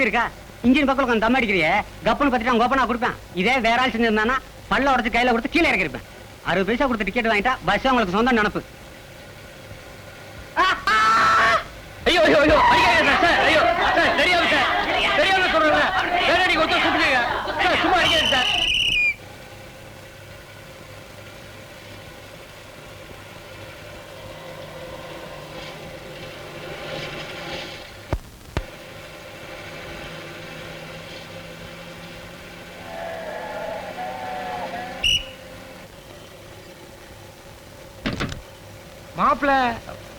தாங்க இருக்கா? இன்ஜின் பக்கம் கொஞ்சம் தம் அடிக்கிறியே, கப்புன்னு பத்திட்டு அவங்க ஓப்பனா கொடுப்பேன். இதே வேற ஆள் செஞ்சிருந்தானா பல்ல உடச்சு கையில கொடுத்து கீழே இறக்கிருப்பேன். 60 பைசா கொடுத்து டிக்கெட் வாங்கிட்டா பஸ் உங்களுக்கு சொந்த நினப்பு. ஐயோ ஐயோ ஐயோ அடிக்காதீங்க சார். ஐயோ சார் தெரியாது சார், தெரியாம சொல்றேன். வேறடி ஒருத்தர் கூப்பிடுங்க சார், சும்மா அடிக்காதீங்க சார்.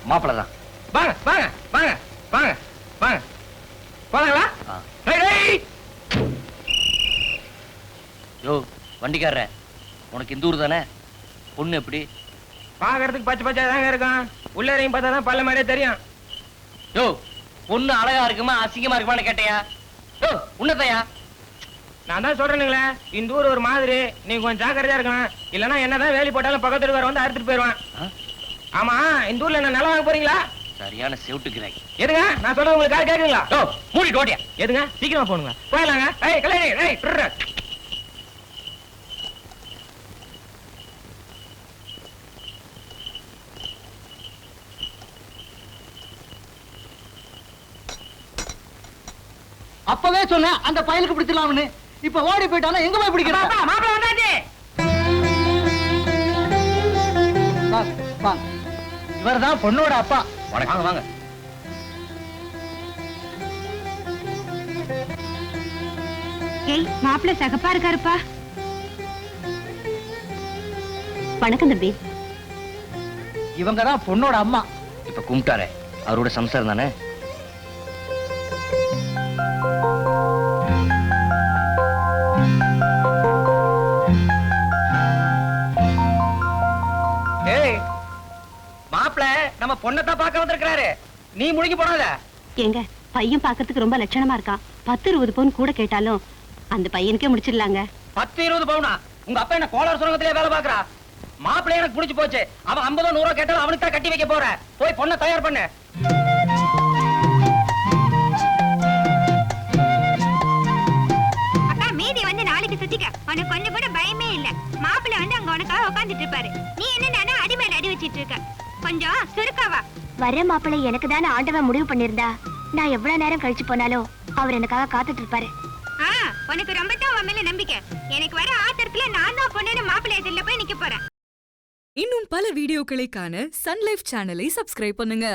மாப்பிள்ள தான். வாங்க வாங்க வாங்க வாங்க வாங்க போலாங்களா? யோ வண்டிக்காரர, உனக்கு இந்த ஊர் தானே? பொண்ணு எப்படி? பாக்குறதுக்கு பச்சை பச்சை தாங்க இருக்கும். உள்ளரையும் பார்த்தா தான் பல்ல மாதிரியே தெரியும். யோ பொண்ணு அழகா இருக்குமா அசிங்கமா இருக்குமான்னு கேட்டையா? யோ உன்னதையா? நான் தான் சொல்றேனுங்களே, இந்த ஊர் ஒரு மாதிரி, நீங்க கொஞ்சம் ஜாக்கிரதையா இருக்கணும். இல்லன்னா என்னதான் வேலி போட்டாலும் பக்கத்து வீட்டுக்கார வந்து அறுத்துட்டு போயிடுவான். ஆமா, இந்த ஊர்ல என்ன நிலம் வாங்க போறீங்களா? சரியான செவுட்டுக்கிறாய். எதுங்க நான் சொல்றது உங்களுக்கு காது கேக்குங்களா? ஓ மூடிட்டு ஓடியா. எதுங்க சீக்கிரமா போணுங்க. போயிடலாங்க. ஏய் கல்யாணி, ஏய் ட்ரு. அப்பவே சொன்னேன் அந்த பயலுக்கு பிடிச்சலாம்னு. இப்ப ஓடி போயிட்டானா எங்க போய் பிடிக்கிறா? மாப்பிள்ள வந்தாச்சு. இவர்தான் பொண்ணோட அப்பா. வணக்கம். வாங்க வாங்க. ஏய் மாப்பிள்ள சகப்பா இருக்காருப்பா. வணக்கம் தம்பி. இவங்கதான் பொண்ணோட அம்மா. இப்ப கும்பிட்டாரே அவரோட சம்சாரம் தானே? ஏய் மாப்பிள்ள நம்ம பொண்ணத்தான் பார்க்க வந்திருக்கிறாரு. நீ முழுகி போனாத. ஏங்க பையன் பாக்கிறதுக்கு ரொம்ப லட்சணமா இருக்கான். 10-20 பவுன் கூட கேட்டாலும் அந்த பையனுக்கே முடிச்சிடலாங்க. 10-20 பவுனா? உங்க அப்பா என்ன கோளாறு சுரங்கத்திலே வேலை பாக்குறா? மாப்பிள்ளை எனக்கு பிடிச்சு போச்சு. அவன் 50-100 கேட்டாலும் அவனுக்கு தான் கட்டி வைக்க போற. போய் பொண்ணை தயார் பண்ணு. அக்கா மீதி வந்து நாளைக்கு சுத்திக்க. உனக்கு கொஞ்சம் கூட பயமே இல்ல. மாப்பிள்ள வந்து அங்க உனக்காக உட்காந்துட்டு இருப்பாரு. நீ என்ன அடி மேல அடி வச்சிட்டு இருக்க. கொஞ்சம் சுருக்காவா. வர மாப்பிள்ளை எனக்கு தானே ஆண்டவன் முடிவு பண்ணிருந்தா, நான் எவ்வளவு நேரம் கழிச்சு போனாலும் அவர் எனக்காக காத்துட்டு இருப்பாரு. உனக்கு ரொம்ப தான் உன் மேல நம்பிக்கை. எனக்கு வர ஆத்திரத்துல நான் தான் பொண்ணு மாப்பிள்ளை எதிரில போய் நிக்க போறேன். இன்னும் பல வீடியோக்களை காண சன் லைஃப் சேனலை சப்ஸ்கிரைப் பண்ணுங்க.